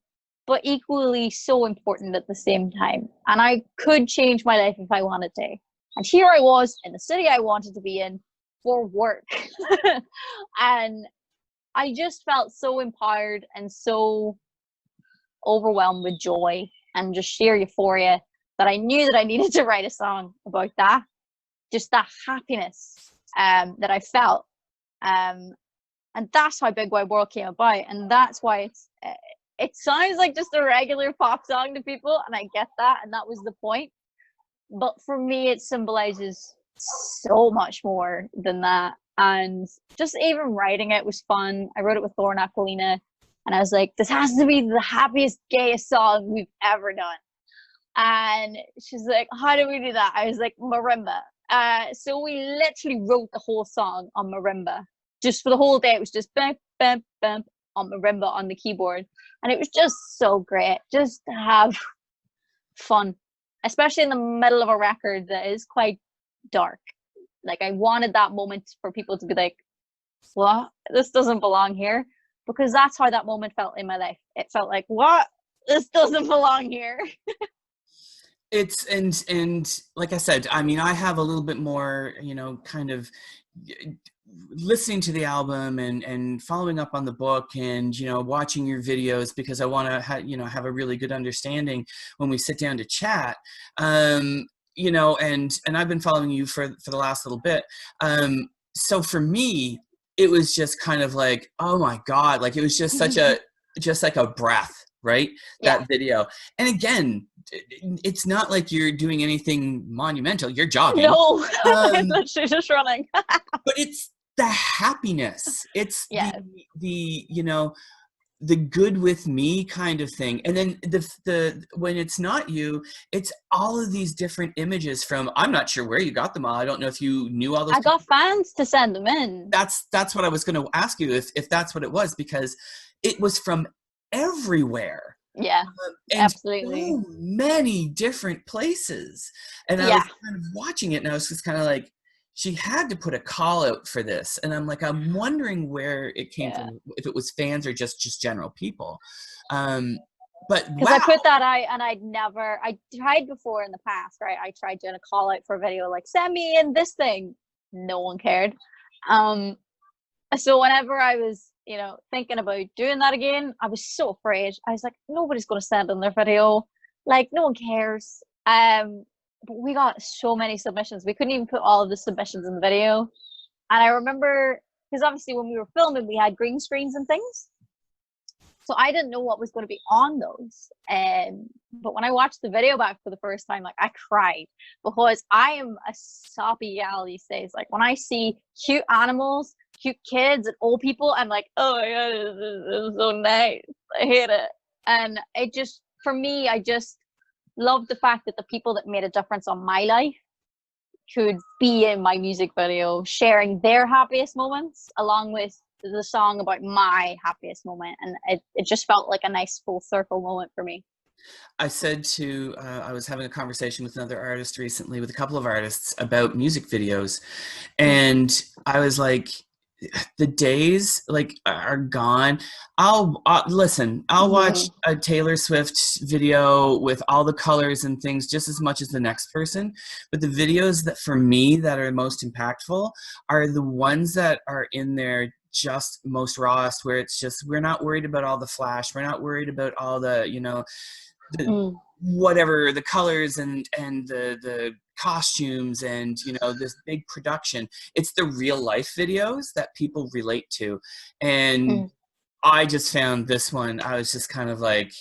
but equally so important at the same time. And I could change my life if I wanted to. And here I was in the city I wanted to be in for work. And I just felt so empowered and so overwhelmed with joy and just sheer euphoria that I knew that I needed to write a song about that. Just that happiness that I felt. And that's how Big Wide World came about. And that's why it sounds like just a regular pop song to people, and I get that, and that was the point. But for me, it symbolizes so much more than that. And just even writing it was fun. I wrote it with Lauren Aquilina, and I was like, this has to be the happiest, gayest song we've ever done. And she's like, how do we do that? I was like, marimba. So we literally wrote the whole song on marimba. Just for the whole day, it was just bam, bam, bam on marimba on the keyboard. And it was just so great just to have fun, especially in the middle of a record that is quite dark. Like, I wanted that moment for people to be like, what? This doesn't belong here. Because that's how that moment felt in my life. It felt like, what? This doesn't belong here. It's and like I said, I mean, I have a little bit more, you know, kind of listening to the album and following up on the book and, you know, watching your videos because I want to have a really good understanding when we sit down to chat. You know, and I've been following you for the last little bit. So for me, it was just kind of like, oh my God, like it was just just like a breath, right? Yeah. That video. And again, it's not like you're doing anything monumental. You're jogging. No, I'm literally just running. But it's the happiness. It's yeah. the, you know, the good with me kind of thing. And then the when it's not you, it's all of these different images from, I'm not sure where you got them all. I don't know if you knew all those I people. got fans to send them in. That's what I was going to ask you, if that's what it was, because it was from everywhere. Yeah, And absolutely. so many different places. And I Yeah, was kind of watching it, and I was just kind of like, she had to put a call out for this. And I'm like, I'm wondering where it came yeah. from, if it was fans or just general people. But Because wow. I put that out and I tried before in the past, right? I tried doing a call out for a video, like, send me in this thing. No one cared. Um, so whenever I was, thinking about doing that again, I was so afraid. I was like, nobody's going to send in their video. Like, no one cares. But we got so many submissions. We couldn't even put all of the submissions in the video. And I remember, because obviously when we were filming, we had green screens and things. So I didn't know what was going to be on those. But when I watched the video back for the first time, like, I cried, because I am a soppy gal these days. Like, when I see cute animals, cute kids, and old people, I'm like, oh my God, this is so nice. I hate it. And it just, for me, I just love the fact that the people that made a difference on my life could be in my music video, sharing their happiest moments along with the song about my happiest moment. And it just felt like a nice full circle moment for me. I said to, I was having a conversation with another artist recently, with a couple of artists, about music videos. And I was like, the days like are gone. I'll listen, I'll watch a Taylor Swift video with all the colors and things just as much as the next person. But the videos that for me that are most impactful are the ones that are in there just most rawest, where it's just, we're not worried about all the flash, we're not worried about all the, the whatever, the colors and the costumes and this big production. It's the real life videos that people relate to. And I just found this one, I was just kind of like,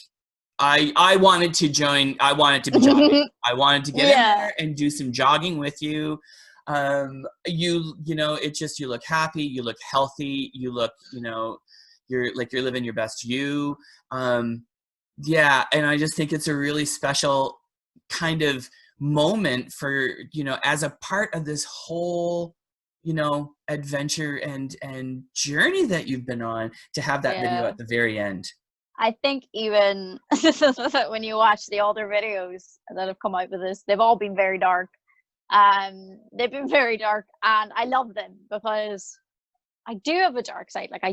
I wanted to join, I wanted to be jogging, I wanted to get in there and do some jogging with you. It just, you look happy, you look healthy, you look, you're living your best you. Yeah, and I just think it's a really special kind of moment for, as a part of this whole, adventure and journey that you've been on, to have that video at the very end. I think even when you watch the older videos that have come out with this, they've all been very dark. They've been very dark, and I love them because I do have a dark side. Like,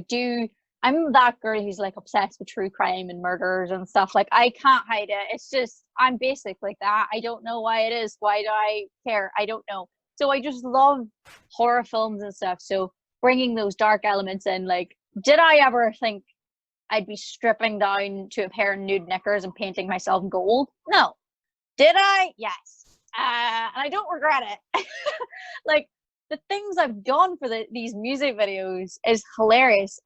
I'm that girl who's like obsessed with true crime and murders and stuff. Like, I can't hide it. It's just, I'm basic like that. I don't know why it is. Why do I care? I don't know. So I just love horror films and stuff. So bringing those dark elements in, like, did I ever think I'd be stripping down to a pair of nude knickers and painting myself gold? No. Did I? Yes. And I don't regret it. Like, the things I've done for these music videos is hilarious.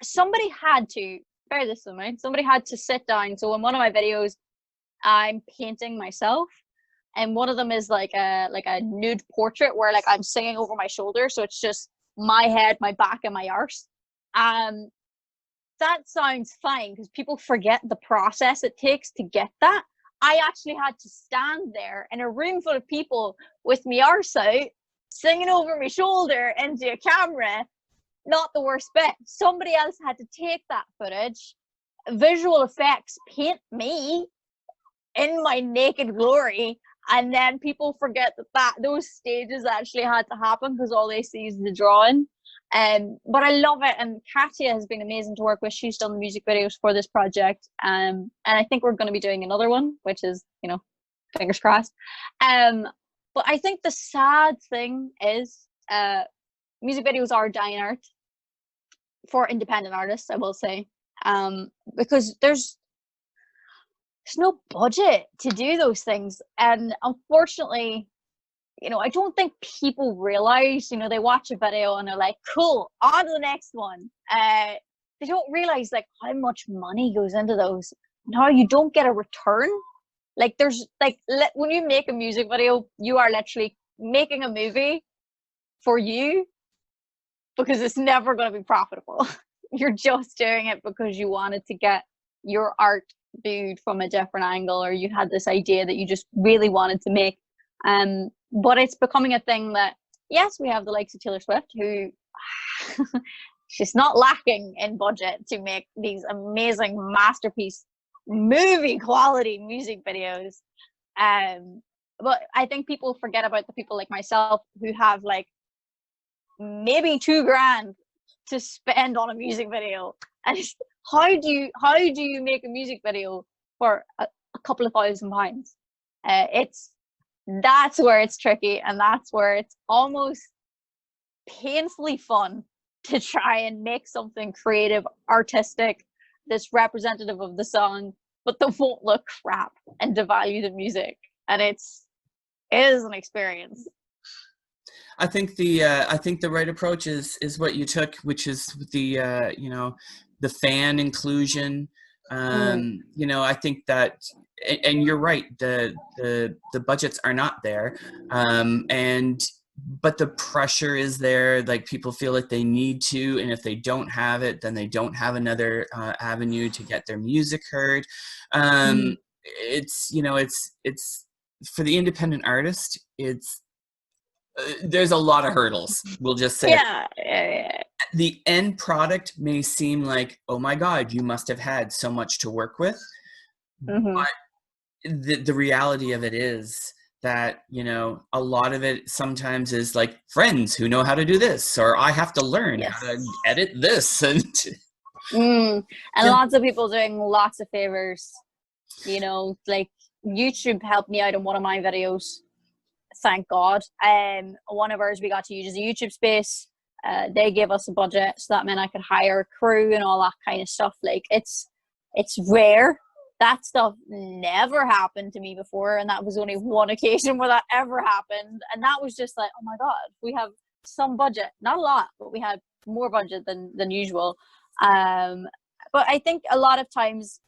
Somebody had to, bear this in mind, somebody had to sit down. So in one of my videos, I'm painting myself, and one of them is like a nude portrait where, like, I'm singing over my shoulder, so it's just my head, my back, and my arse. That sounds fine because people forget the process it takes to get that. I actually had to stand there in a room full of people with me arse out, singing over my shoulder into a camera. Not the worst bit. Somebody else had to take that footage, visual effects, paint me in my naked glory, and then people forget that those stages actually had to happen because all they see is the drawing. But I love it, and Katia has been amazing to work with. She's done the music videos for this project, and I think we're going to be doing another one, which is, fingers crossed. But I think the sad thing is, music videos are dying art for independent artists, I will say, because there's no budget to do those things, and unfortunately, I don't think people realize, they watch a video and they're like, cool, on to the next one. They don't realize, like, how much money goes into those and how you don't get a return. Like, there's, like, when you make a music video, you are literally making a movie for you, because it's never going to be profitable. you're just doing it because you wanted to get your art viewed from a different angle, or you had this idea that you just really wanted to make. But it's becoming a thing that, yes, we have the likes of Taylor Swift, who she's not lacking in budget to make these amazing masterpiece movie quality music videos. But I think people forget about the people like myself who have like maybe $2,000 to spend on a music video. And how do you make a music video for a couple of £1,000? That's where it's tricky, and that's where it's almost painfully fun to try and make something creative, artistic, that's representative of the song, but that won't look crap and devalue the music. And it is an experience. I think the right approach is what you took, which is the the fan inclusion. I think that, and you're right, the budgets are not there, but the pressure is there. Like, people feel like they need to, and if they don't have it, then they don't have another avenue to get their music heard. It's for the independent artist, there's a lot of hurdles, we'll just say. Yeah. The end product may seem like, oh my God, you must have had so much to work with. But the reality of it is that, a lot of it sometimes is like friends who know how to do this, or I have to learn how to edit this. And lots of people doing lots of favors, like YouTube helped me out in one of my videos. Thank God. One of ours we got to use as a YouTube space. They gave us a budget, so that meant I could hire a crew and all that kind of stuff. Like, it's rare. That stuff never happened to me before, and that was only one occasion where that ever happened. And that was just like, oh my God, we have some budget, not a lot, but we had more budget than usual. But I think a lot of times,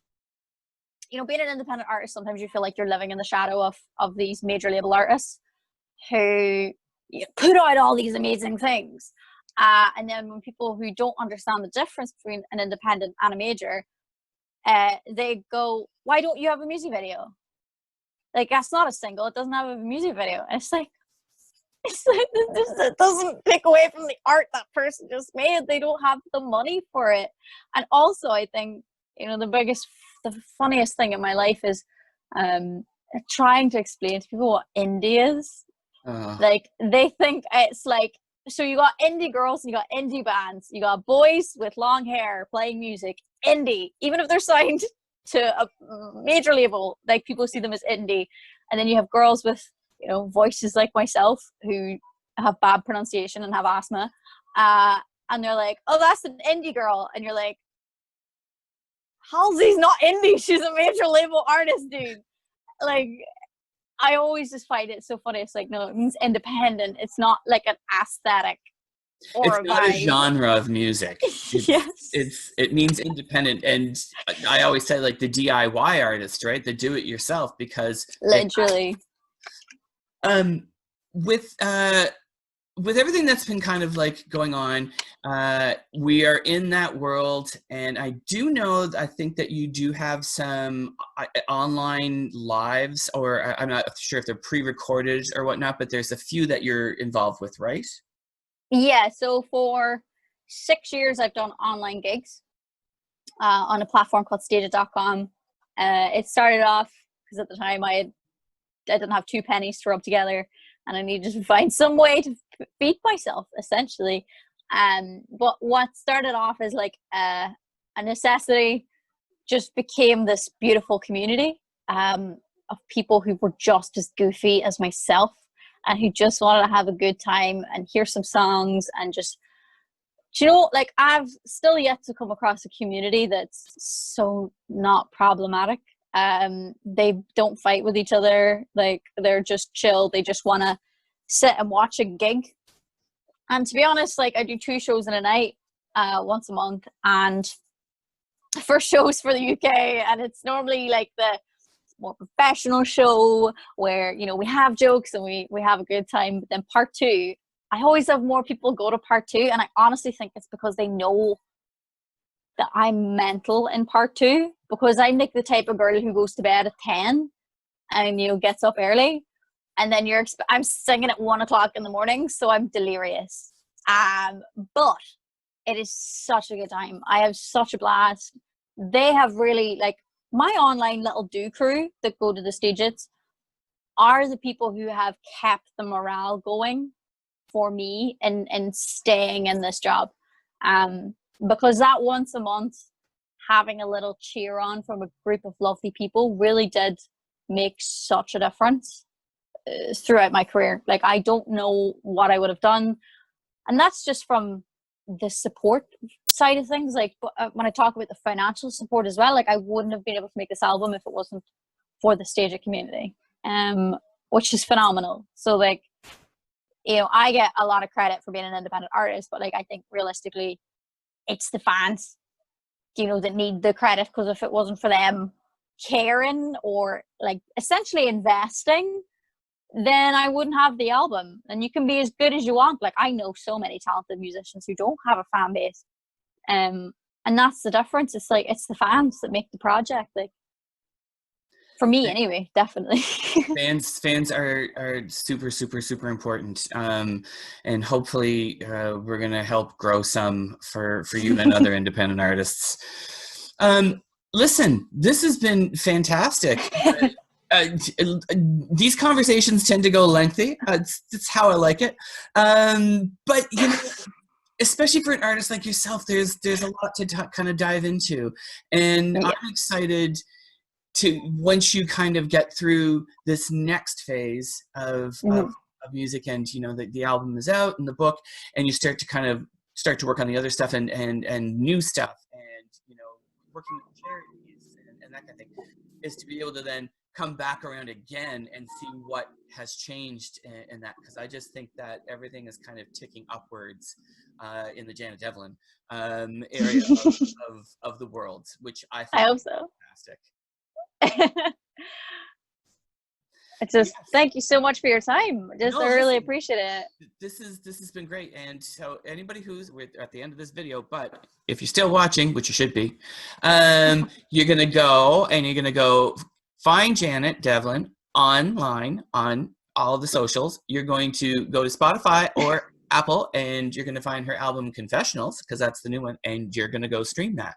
being an independent artist, sometimes you feel like you're living in the shadow of these major label artists who put out all these amazing things. And then when people who don't understand the difference between an independent and a major, they go, why don't you have a music video? Like, that's not a single, it doesn't have a music video. And it's like it doesn't take away from the art that person just made. They don't have the money for it. And also, I think, the funniest thing in my life is trying to explain to people what indie is. Like, they think it's like, so you got indie girls and you got indie bands, you got boys with long hair playing music, indie, even if they're signed to a major label, like, people see them as indie. And then you have girls with voices like myself who have bad pronunciation and have asthma, and they're like, oh, that's an indie girl. And you're like, Halsey's not indie, she's a major label artist, dude. Like, I always just find it so funny. It's like, no, it means independent. It's not like an aesthetic or it's not a genre of music. It means independent. And I always say, like, the DIY artist, right? The do it yourself, because literally. With everything that's been kind of like going on, we are in that world, and I do know, I think that you do have some online lives, or I'm not sure if they're pre-recorded or whatnot, but there's a few that you're involved with, right? Yeah, so for 6 years I've done online gigs on a platform called Stadia.com. It started off because at the time I didn't have 2 pennies to rub together, and I needed to find some way to feed myself, essentially. But what started off as like a necessity just became this beautiful community of people who were just as goofy as myself, and who just wanted to have a good time and hear some songs and just, like, I've still yet to come across a community that's so not problematic. They don't fight with each other. Like, they're just chill. They just want to sit and watch a gig. And to be honest, like, I do 2 shows in a night, once a month, and first show's for the UK, and it's normally like the more professional show where, we have jokes and we have a good time. But then part 2, I always have more people go to part 2, and I honestly think it's because they know that I'm mental in part 2, because I'm like the type of girl who goes to bed at 10 and, you know, gets up early, and then I'm singing at 1 o'clock in the morning, so I'm delirious. But it is such a good time. I have such a blast. They have really, like, my online little do crew that go to the stages are the people who have kept the morale going for me and staying in this job. Because that once a month, having a little cheer on from a group of lovely people really did make such a difference throughout my career. Like, I don't know what I would have done. And that's just from the support side of things. Like, when I talk about the financial support as well, like, I wouldn't have been able to make this album if it wasn't for the Stagia community, which is phenomenal. So, like, you know, I get a lot of credit for being an independent artist, but, like, I think realistically, it's the fans, you know, that need the credit, because if it wasn't for them caring or, like, essentially investing, then I wouldn't have the album. And you can be as good as you want. Like, I know so many talented musicians who don't have a fan base. And that's the difference. It's like, it's the fans that make the project. Like, for me anyway, definitely. fans are super, super, super important. And hopefully we're going to help grow some for you and other independent artists. Listen, this has been fantastic. These conversations tend to go lengthy. It's how I like it. But, you know, especially for an artist like yourself, there's a lot to kind of dive into. And yeah. I'm excited to, once you kind of get through this next phase of music, and, you know, the album is out and the book, and you start to work on the other stuff and new stuff, and, you know, working with charities and that kind of thing, is to be able to then come back around again and see what has changed in that, because I just think that everything is kind of ticking upwards in the Janet Devlin area of the world, which I think I hope is so. fantastic. It's just, yes. Thank you so much for your time. I really appreciate it. This has been great. And so anybody we're at the end of this video, but if you're still watching, which you should be, you're gonna go find Janet Devlin online on all of the socials. You're going to go to Spotify or Apple, and you're going to find her album Confessionals, because that's the new one, and you're going to go stream that.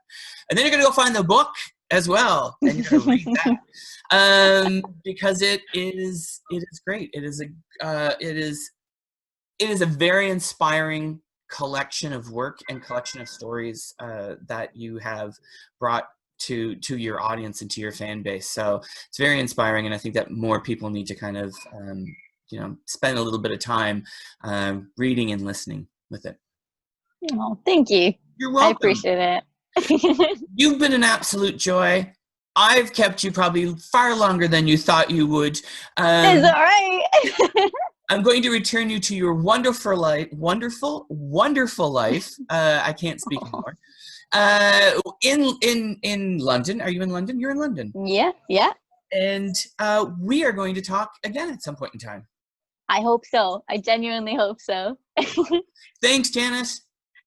And then you're going to go find the book as well, and you're going to read that, because it is great. It is a very inspiring collection of work and collection of stories that you have brought to your audience and to your fan base. So it's very inspiring, and I think that more people need to kind of you know, spend a little bit of time reading and listening with it. Oh, thank you. You're welcome. I appreciate it. You've been an absolute joy. I've kept you probably far longer than you thought you would. It's all right. I'm going to return you to your wonderful life. I can't speak anymore. In London. Are you in London? You're in London. Yeah. And we are going to talk again at some point in time. I hope so. I genuinely hope so. Thanks, Janice.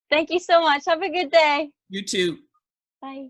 Thank you so much. Have a good day. You too. Bye.